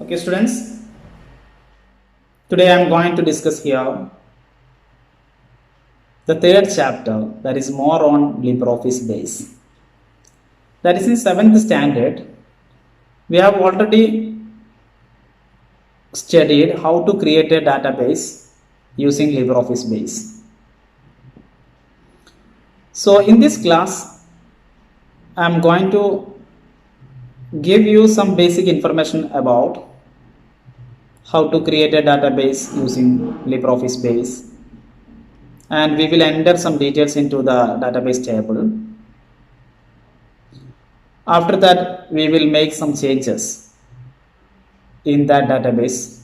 Okay, students, today I am going to discuss here the third chapter, that is more on LibreOffice base. That is in 7th standard. We have already studied how to create a database using LibreOffice base. So in this class, I am going to give you some basic information about how to create a database using LibreOffice base, and we will enter some details into the database table. After that, we will make some changes in that database.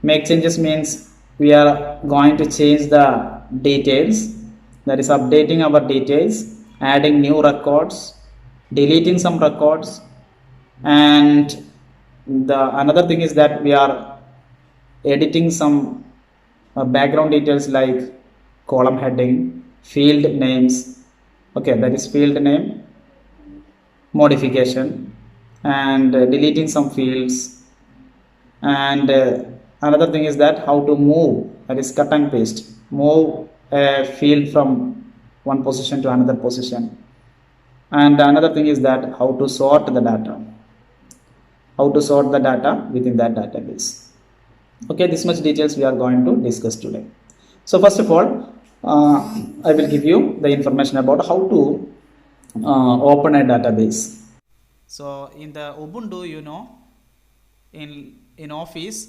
Make changes means we are going to change the details, that is updating our details, adding new records, deleting some records, and the another thing is that we are editing some background details like column heading, field names. Okay, that is field name modification, and deleting some fields, and another thing is that how to move, that is cut and paste, move a field from one position to another position, and another thing is that how to sort the data, within that database. Okay, this much details we are going to discuss today. So first of all, I will give you the information about how to open a database. So in the Ubuntu, in Office,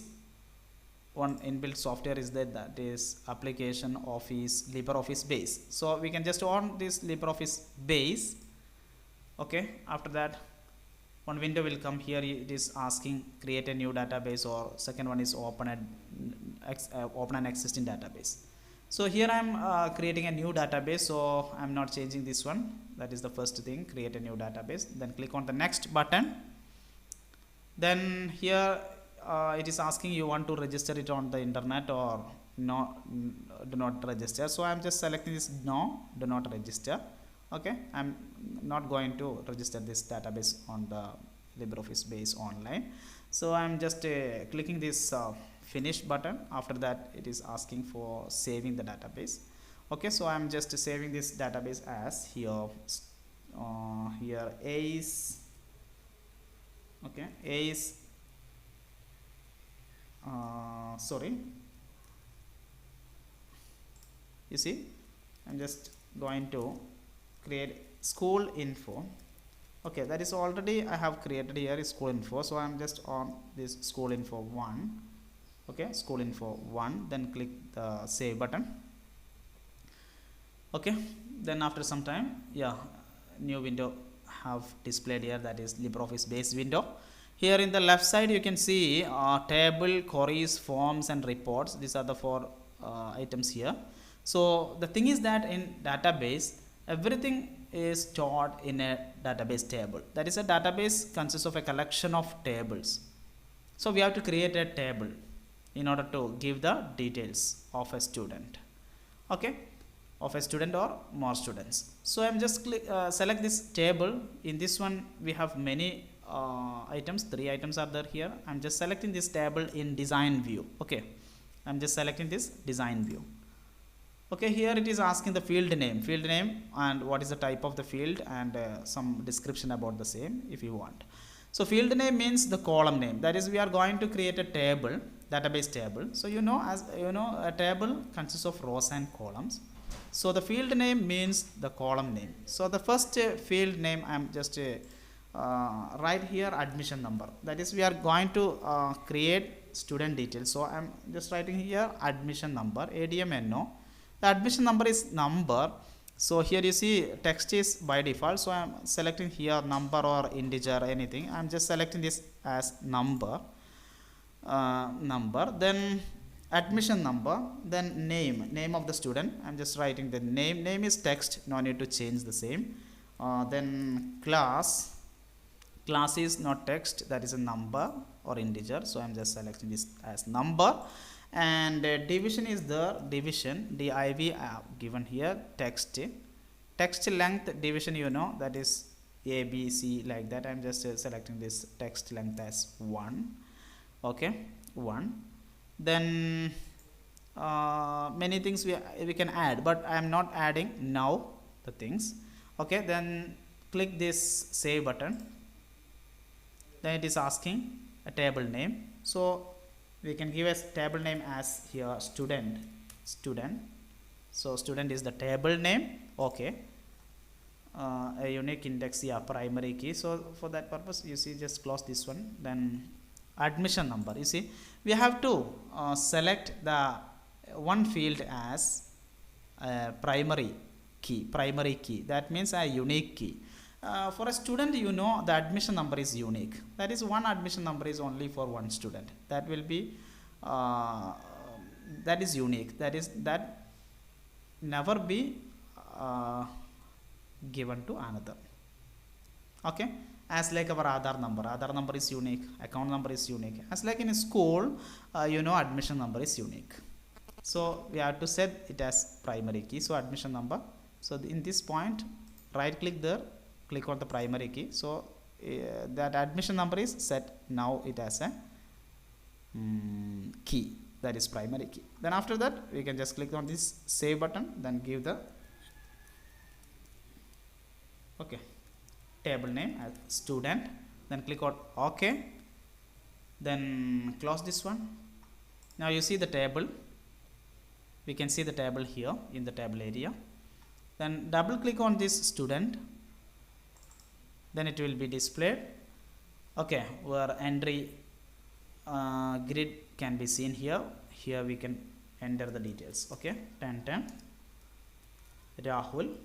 one inbuilt software is that is application Office LibreOffice base. So we can just on this LibreOffice base. Okay, after that one window will come here. It is asking create a new database, or second one is open an existing database. So here I am creating a new database, so I am not changing this one. That is the first thing, create a new database. Then click on the next button. Then here it is asking you want to register it on the internet or no, do not register. So I am just selecting this no, do not register. Okay, I am not going to register this database on the LibreOffice base online. So I am just clicking this finish button. After that it is asking for saving the database. Okay, so I am just saving this database as here A is okay, A is sorry, you see I'm just going to create school info. Okay, that is already I have created here is school info, so I'm just on this school info 1. Okay, school info 1, then click the save button. Okay, then after some time, new window have displayed here, that is LibreOffice base window. Here in the left side you can see table, queries, forms and reports. These are the 4 items here. So the thing is that in database everything is stored in a database table. That is, a database consists of a collection of tables. So we have to create a table in order to give the details of a student. Okay, of a student or more students. So I'm just select this table. In this one we have many items, 3 items are there here. I'm just selecting this table in design view. Okay, I'm just selecting this design view. Okay, here it is asking the field name and what is the type of the field, and some description about the same if you want. So field name means the column name, that is we are going to create a table, database table. So as a table consists of rows and columns. So the field name means the column name. So the first field name I am just write here admission number, that is we are going to create student details. So I am just writing here admission number, ADMNO. The admission number is number. So here you see text is by default, so I am selecting here number or integer, anything. I am just selecting this as number. Then admission number, then name of the student. I am just writing the name is text, no need to change the same. Then class is not text, that is a number or integer, so I am just selecting this as number. And division is the division, div given here, text length division, that is A B C like that. I'm just selecting this text length as 1. Okay, 1. Then many things we can add, but I am not adding now the things. Okay, then click this save button. Then it is asking a table name, so we can give a table name as here student. So student is the table name. Okay, a unique index, yeah, primary key. So for that purpose, you see, just close this one. Then admission number, you see, we have to select the one field as primary key. That means a unique key. For a student, you know, the admission number is unique. That is, one admission number is only for one student. That will be that is unique. That never be given to another. Okay, as like our Aadhaar number is unique, account number is unique. As like in a school, you know, admission number is unique. So we have to set it as primary key. So admission number. So in this point, right click there, click on the primary key. So that admission number is set now it as a key, that is primary key. Then after that, we can just click on this save button, then give the table name as student, then click on OK, then close this one. Now you see the table, we can see the table here in the table area. Then double click on this student, then it will be displayed. Okay, where entry grid can be seen here. Here we can enter the details. Okay, 10 Rahul,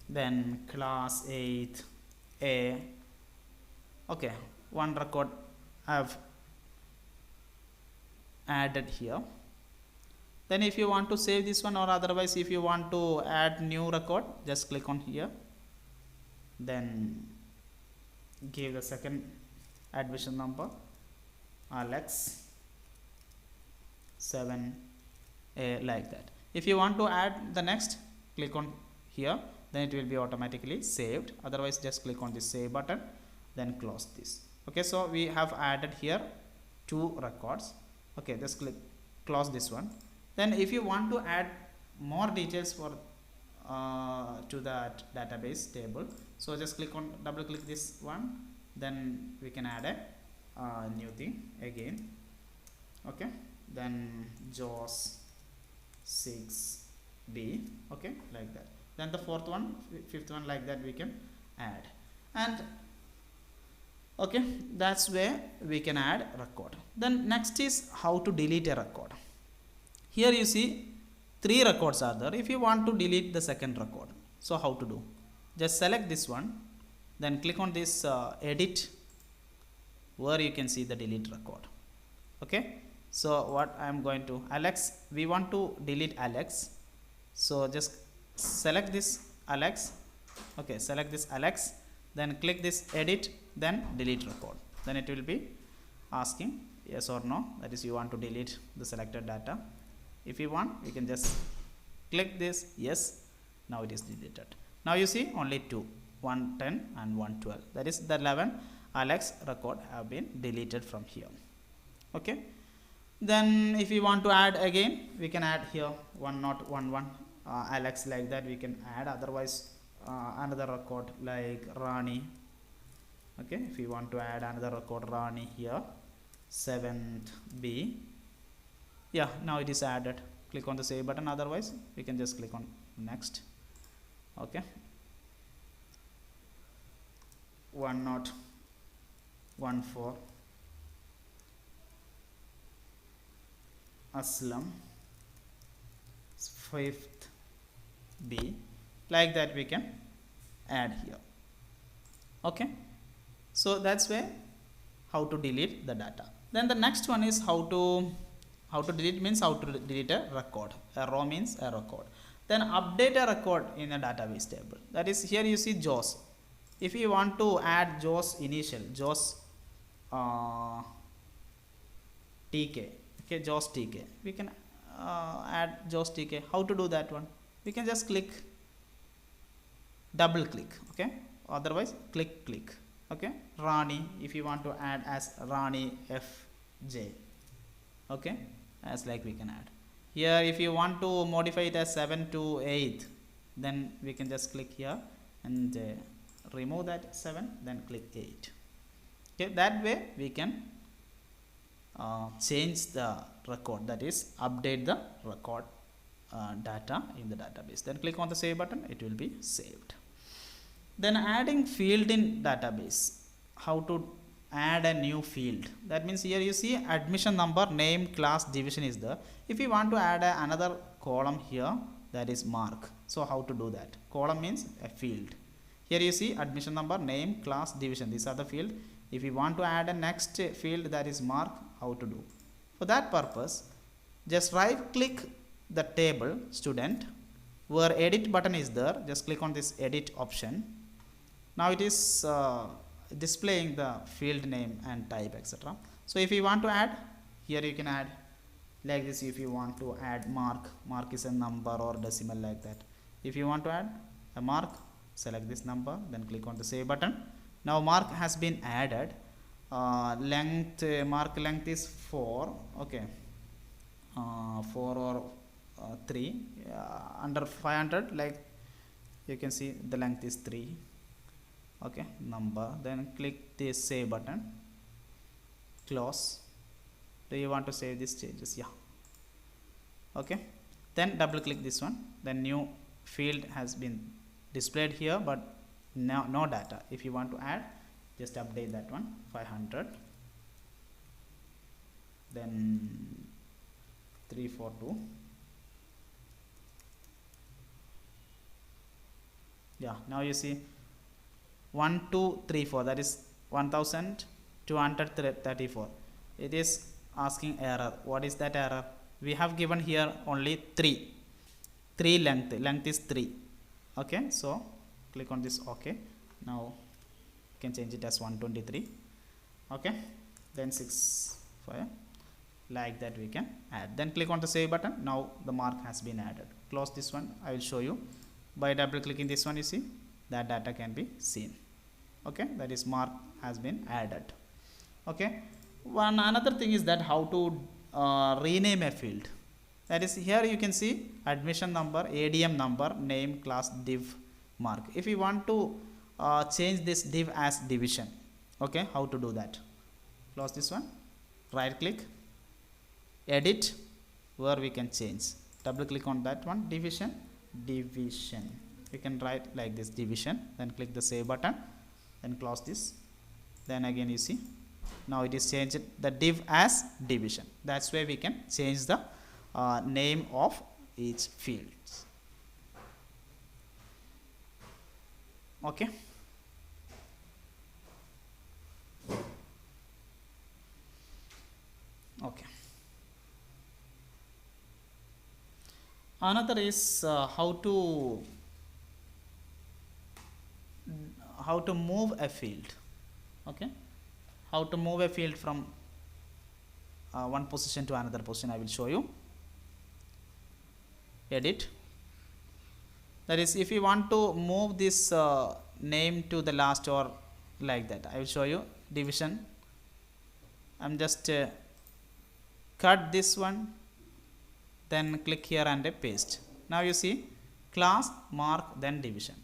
then class 8 A. Okay, one record I have added here. Then if you want to save this one, or otherwise if you want to add new record, just click on here, then give the second admission number Alex 7A, like that. If you want to add the next, click on here, then it will be automatically saved. Otherwise, just click on the save button, then close this. Okay, so we have added here 2 records. Okay, just close this one. Then if you want to add more details for to that database table, so just double click this one, then we can add a new thing again. Okay, then JOS 6B. Okay, like that. Then the fourth one, fifth one, like that we can add. And okay, that's where we can add record. Then next is how to delete a record. Here you see 3 records are there. If you want to delete the second record, so how to do? Just select this one, then click on this edit, where you can see the delete record. Okay, so what I am going to, Alex, we want to delete Alex, so just select this Alex. Okay, select this Alex, then click this edit, then delete record. Then it will be asking yes or no, that is, you want to delete the selected data. If you want, you can just click this yes, now it is deleted. Now you see only 2, 110 and 112, that is the 11 Alex record have been deleted from here. Okay, then if you want to add again, we can add here 1011 Alex, like that we can add. Otherwise another record like Rani. Okay, if you want to add another record Rani here, 7th B. Yeah, now it is added. Click on the save button. Otherwise we can just click on next. Okay, 1014 Aslam, 5th B, like that we can add here. Okay, so that's where how to delete the data. Then the next one is how to delete, means how to delete a record. A row means a record. Then update a record in a database table. That is, here you see JOS. If you want to add JOS initial, JOS TK, okay, JOS TK, we can add JOS TK. How to do that one? We can just click double click. Okay, otherwise click. Okay, Rani, if you want to add as Rani FJ. Okay, as like we can add here. If you want to modify it as 7 to 8, then we can just click here and remove that 7, then click 8. Okay, that way we can change the record, that is update the record data in the database. Then click on the save button, it will be saved. Then adding field in database. How to add a new field? That means here you see admission number, name, class, division is there. If you want to add another column here, that is mark. So how to do that? Column means a field. Here you see admission number, name, class, division, these are the field. If you want to add a next field, that is mark, how to do? For that purpose, just right click the table student, where edit button is there, just click on this edit option. Now it is displaying the field name and type, etc. So if you want to add, here you can add like this. If you want to add mark is a number or decimal like that. If you want to add a mark, select this number, then click on the save button. Now mark has been added. Length, mark length is 4. Okay, 4 or 3, under 500, like you can see the length is 3. Okay, number, then click this save button, close. Do you want to save these changes? Yeah. Okay, then double click this one, then new field has been displayed here, but no data. If you want to add, just update that one, 500, then 342. Yeah, now you see 1234, that is 1234. It is asking error. What is that error? We have given here only 3 length is 3. Okay, so click on this. Okay, now you can change it as 123. Okay, then 65, like that we can add. Then click on the save button. Now the mark has been added. Close this one, I will show you. By double clicking this one, you see that data can be seen. Okay, that is mark has been added. Okay, another thing is that how to rename a field. That is, here you can see admission number, ADM number, name, class, div, mark. If you want to change this div as division, okay, how to do that? Close this one, right click, edit, where we can change, double click on that one, division. We can write like this, division, then click the save button, then close this. Then again you see now it is changed the div as division. That's why we can change the name of each field. Okay, okay. Another is how to move a field. Okay, how to move a field from one position to another position. I will show you. Edit. That is, if you want to move this name to the last or like that, I will show you. Division. I'm just cut this one, then click here and paste. Now you see class, mark, then division.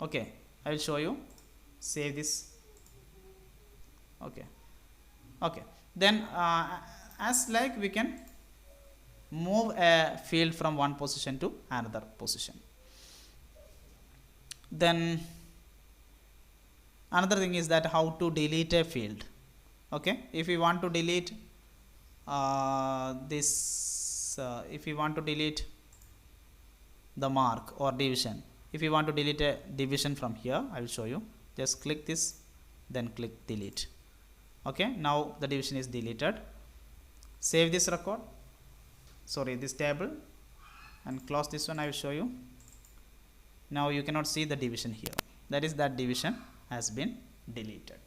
Okay, I will show you. Save this. Okay, okay. Then as like we can move a field from one position to another position. Then another thing is that how to delete a field. Okay, if you want to delete if you want to delete the mark or division, if you want to delete a division from here, I will show you. Just click this, then click delete. Okay, now the division is deleted. Save this record, sorry, this table, and close this one. I will show you. Now you cannot see the division here. That is, that division has been deleted.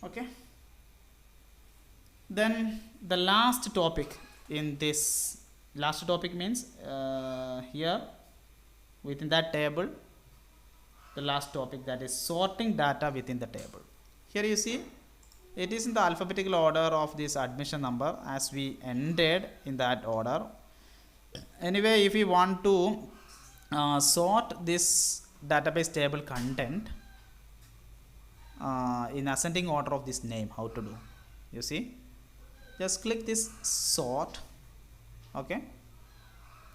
Okay, then the last topic in this, last topic means here within that table, the last topic, that is sorting data within the table. Here you see it is in the alphabetical order of this admission number as we ended in that order. Anyway, if we want to sort this database table content in ascending order of this name, how to do? You see, just click this sort. Okay,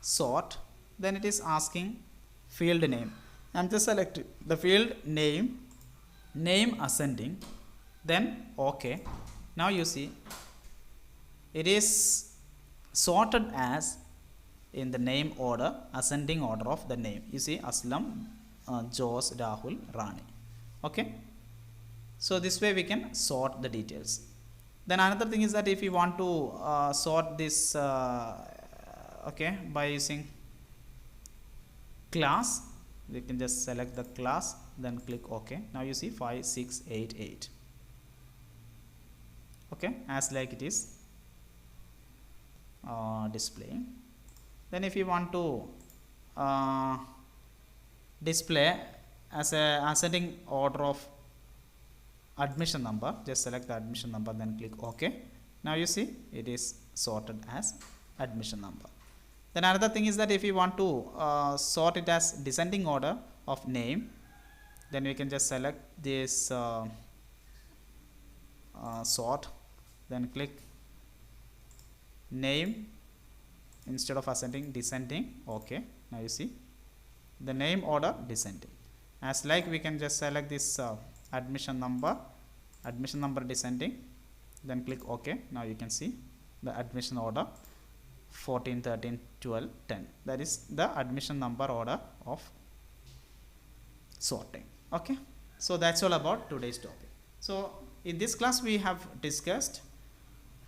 sort, then it is asking field name. I'm just selecting the field name, name ascending, then OK. Now you see it is sorted as in the name order, ascending order of the name. You see Aslam, Jose, Rahul, Rani. Okay, so this way we can sort the details. Then another thing is that if you want to sort this okay, by using class, we can just select the class, then click OK. Now you see 5, 6, 8, 8. Okay, as like it is displaying. Then if you want to display as a ascending order of admission number, just select the admission number, then click OK. Now you see it is sorted as admission number. Then another thing is that if you want to sort it as descending order of name, then we can just select this sort, then click name, instead of ascending, descending. OK. Now you see the name order descending. As like we can just select this admission number descending, then click OK. Now you can see the admission order 14, 13, 12, 10. That is the admission number order of sorting. Okay, so that's all about today's topic. So in this class we have discussed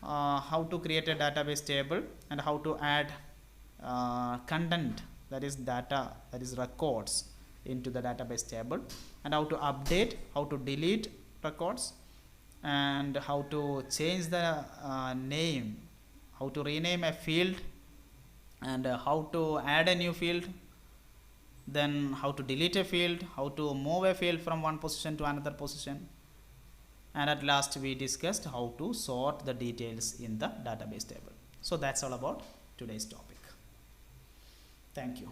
how to create a database table and how to add content, that is data, that is records, into the database table, and how to update, how to delete records, and how to change the name, how to rename a field, and how to add a new field, then how to delete a field, how to move a field from one position to another position, and at last we discussed how to sort the details in the database table. So that's all about today's topic. Thank you.